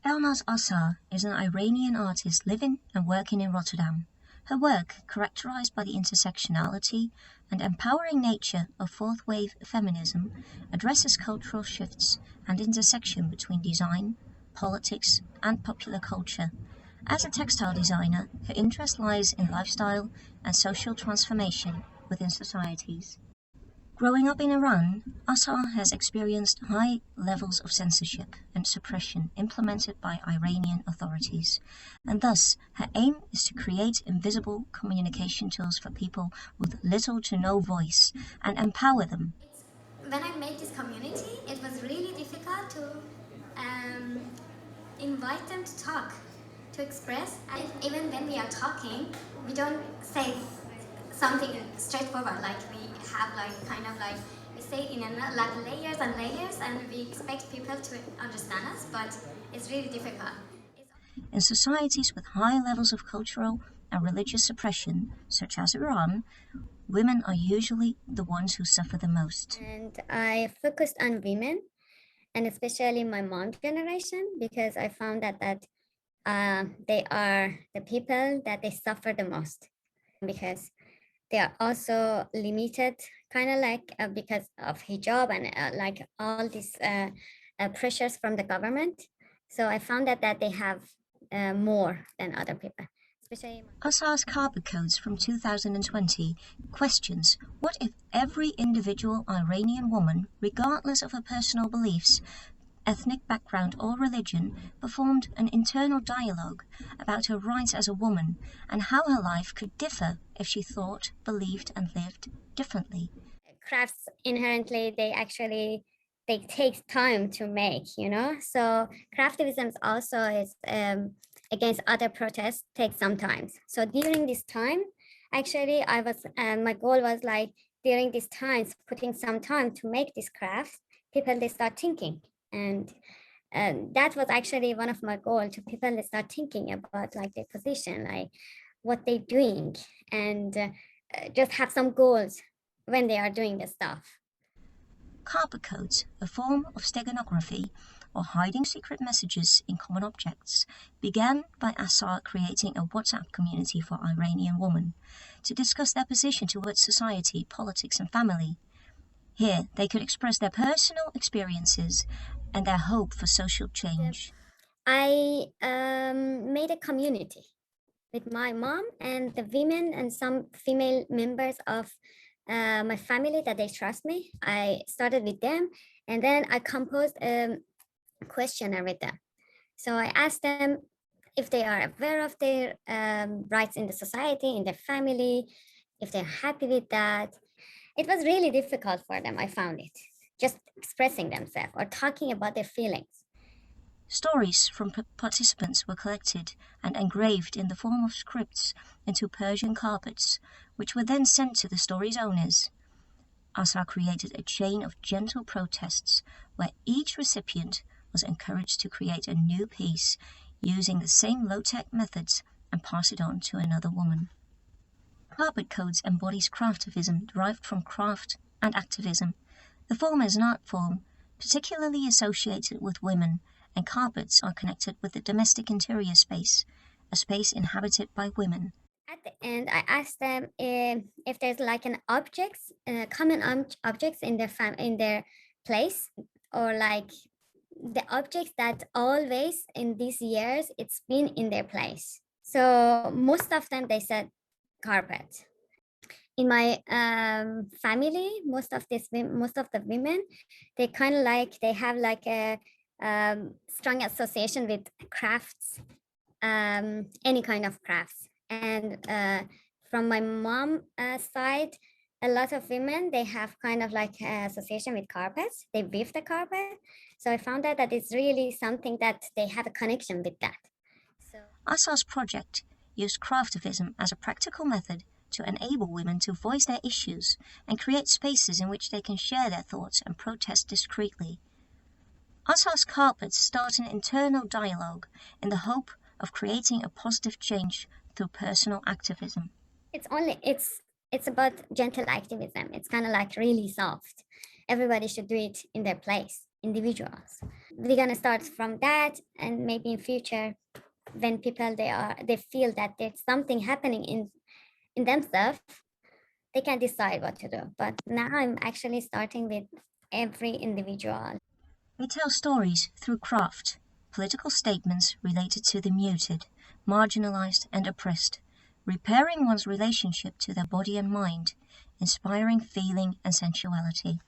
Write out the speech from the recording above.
Elnaz Assar is an Iranian artist living and working in Rotterdam. Her work, characterized by the intersectionality and empowering nature of fourth wave feminism, addresses cultural shifts and intersection between design, politics, and popular culture. As a textile designer, her interest lies in lifestyle and social transformation within societies. Growing up in Iran, Assar has experienced high levels of censorship and suppression implemented by Iranian authorities, and thus her aim is to create invisible communication tools for people with little to no voice and empower them. When I made this community, it was really difficult to um, invite them to talk, to express. And even when we are talking, we don't say something straightforward. Like we have like kind of like we say it in like layers and layers, and we expect people to understand us, but it's really difficult. In societies with high levels of cultural and religious suppression, such as Iran, women are usually the ones who suffer the most. And I focused on women, and especially my mom generation, because I found that they are the people that they suffer the most, because they are also limited, kind of like because of hijab and like all these pressures from the government. So I found that they have more than other people, especially. Assar's Carpet Codes from 2020 questions what if every individual Iranian woman, regardless of her personal beliefs, ethnic background, or religion, performed an internal dialogue about her rights as a woman and how her life could differ if she thought, believed, and lived differently. Crafts inherently, they take time to make, so craftivism also is against other protests takes some time. So during this time, actually I was my goal was like during these times putting some time to make this craft, people they start thinking, and that was actually one of my goals, to people that start thinking about like their position, like what they're doing, and just have some goals when they are doing the stuff. Carpet codes, a form of steganography, or hiding secret messages in common objects, began by Assar creating a WhatsApp community for Iranian women to discuss their position towards society, politics, and family. Here, they could express their personal experiences and their hope for social change. I made a community with my mom and the women and some female members of my family that they trust me. I started with them, and then I composed a questionnaire with them. So I asked them if they are aware of their rights in the society, in their family, if they're happy with that. It was really difficult for them, I found it, just expressing themselves or talking about their feelings. Stories from participants were collected and engraved in the form of scripts into Persian carpets, which were then sent to the story's owners. Assar created a chain of gentle protests where each recipient was encouraged to create a new piece using the same low-tech methods and pass it on to another woman. Carpet Codes embodies craftivism derived from craft and activism. The former is an art form particularly associated with women, and carpets are connected with the domestic interior space, a space inhabited by women. At the end, I asked them if there's like an objects, common objects in in their place, or like the objects that always in these years it's been in their place. So most of them they said carpet. In my family, most of the women, they kind of like they have like a strong association with crafts, any kind of crafts. And from my mom side, a lot of women they have kind of like association with carpets. They weave the carpet, so I found out that it's really something that they have a connection with that. So Assar's project used craftivism as a practical method to enable women to voice their issues and create spaces in which they can share their thoughts and protest discreetly. Assar's carpets start an internal dialogue in the hope of creating a positive change through personal activism. it's about gentle activism. It's kind of like really soft. Everybody should do it in their place, individuals. We're gonna start from that, and maybe in future, when people they feel that there's something happening in themselves, they can decide what to do. But now I'm actually starting with every individual. They tell stories through craft, political statements related to the muted, marginalized, and oppressed, repairing one's relationship to their body and mind, inspiring feeling and sensuality.